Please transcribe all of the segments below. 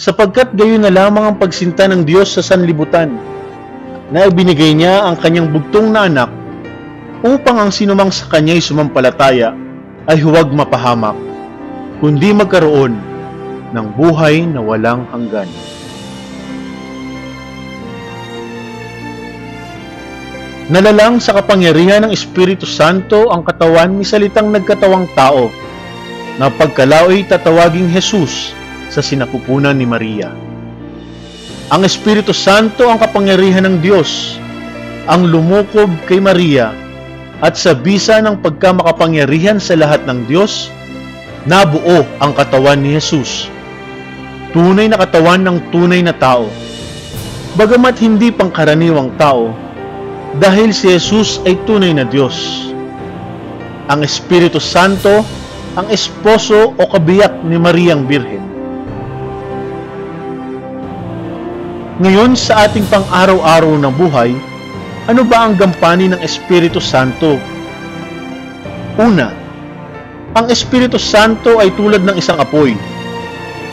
sapagkat gayon na lamang ang pagsinta ng Diyos sa sanlibutan, na ibinigay niya ang kanyang bugtong na anak, upang ang sinumang sa kanya'y sumampalataya ay huwag mapahamak, kundi magkaroon ng buhay na walang hanggan. Nalalang sa kapangyarihan ng Espiritu Santo ang katawan ni salitang nagkatawang tao, na pagkalao ay tatawaging Jesus sa sinapupunan ni Maria. Ang Espiritu Santo ang kapangyarihan ng Diyos, ang lumukob kay Maria, at sa bisa ng pagkamakapangyarihan sa lahat ng Diyos, nabuo ang katawan ni Jesus. Tunay na katawan ng tunay na tao. Bagamat hindi pangkaraniwang tao, dahil si Jesus ay tunay na Diyos. Ang Espiritu Santo, ang esposo o kabiyak ni Mariang Birhen. Ngayon sa ating pang-araw-araw na buhay, ano ba ang gampanin ng Espiritu Santo? Una, ang Espiritu Santo ay tulad ng isang apoy.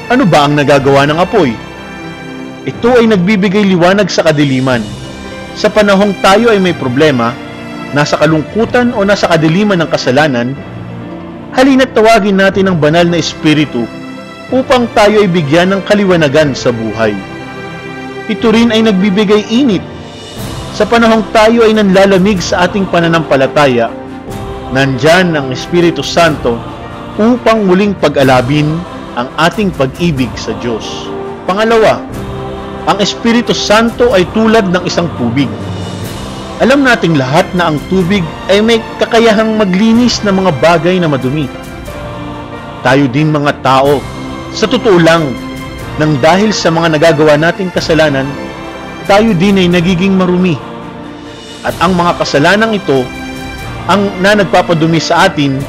Ano ba ang nagagawa ng apoy? Ito ay nagbibigay liwanag sa kadiliman. Sa panahong tayo ay may problema, nasa kalungkutan o nasa kadiliman ng kasalanan, halina't tawagin natin ang banal na Espiritu upang tayo ay bigyan ng kaliwanagan sa buhay. Ito rin ay nagbibigay init. Sa panahong tayo ay nanlalamig sa ating pananampalataya, nandyan ang Espiritu Santo upang muling pag-alabin ang ating pag-ibig sa Diyos. Pangalawa, ang Espiritu Santo ay tulad ng isang tubig. Alam nating lahat na ang tubig ay may kakayahang maglinis ng mga bagay na madumi. Tayo din mga tao, sa totoo lang, nang dahil sa mga nagagawa nating kasalanan, tayo din ay nagiging marumi. At ang mga kasalanang ito, ang nagpapadumi sa atin,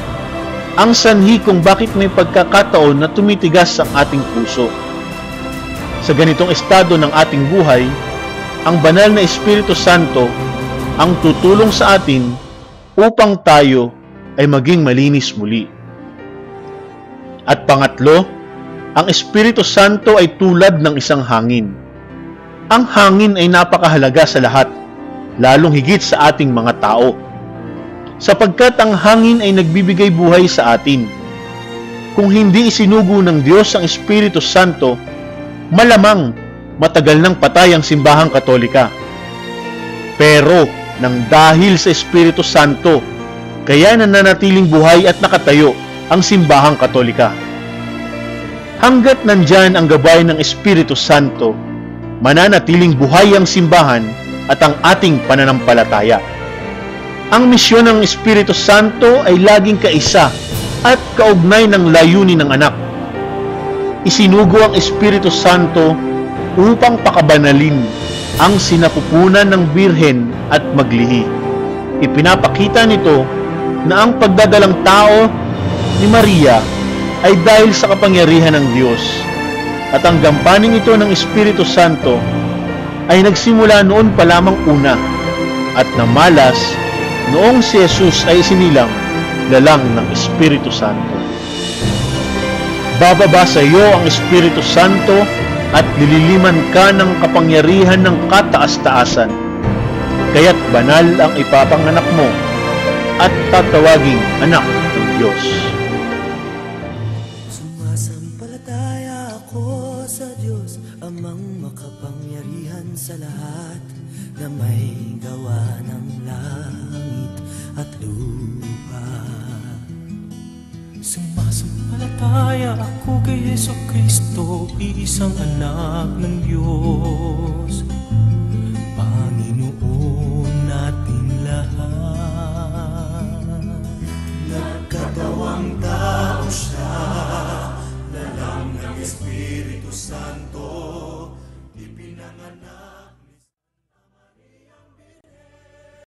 ang sanhi kung bakit may pagkakataon na tumitigas ang ating puso. Sa ganitong estado ng ating buhay, ang banal na Espiritu Santo ang tutulong sa atin upang tayo ay maging malinis muli. At pangatlo, ang Espiritu Santo ay tulad ng isang hangin. Ang hangin ay napakahalaga sa lahat, lalong higit sa ating mga tao, sapagkat ang hangin ay nagbibigay buhay sa atin. Kung hindi isinugo ng Diyos ang Espiritu Santo, malamang matagal nang patay ang simbahang Katolika. Pero nang dahil sa Espiritu Santo, kaya nananatiling buhay at nakatayo ang simbahang Katolika. Hanggat nandyan ang gabay ng Espiritu Santo, mananatiling buhay ang simbahan at ang ating pananampalataya. Ang misyon ng Espiritu Santo ay laging kaisa at kaugnay ng layunin ng anak. Isinugo ang Espiritu Santo upang pakabanalin ang sinapupunan ng Birhen at maglihi. Ipinapakita nito na ang pagdadalang tao ni Maria ay dahil sa kapangyarihan ng Diyos, at ang gampanin ito ng Espiritu Santo ay nagsimula noon pa lamang una at namalas noong si Jesus ay isinilang lalang ng Espiritu Santo. Bababa sa iyo ang Espiritu Santo at lililiman ka ng kapangyarihan ng kataas-taasan. Kaya't banal ang ipapanganak mo at tatawaging anak ng Diyos. Sumasampalataya ako sa Diyos, amang makapangyarihan sa lahat, na may gawa ng langit at lupa. Sumasampalataya ako kay Jesu Kristo, isang anak ng Diyos,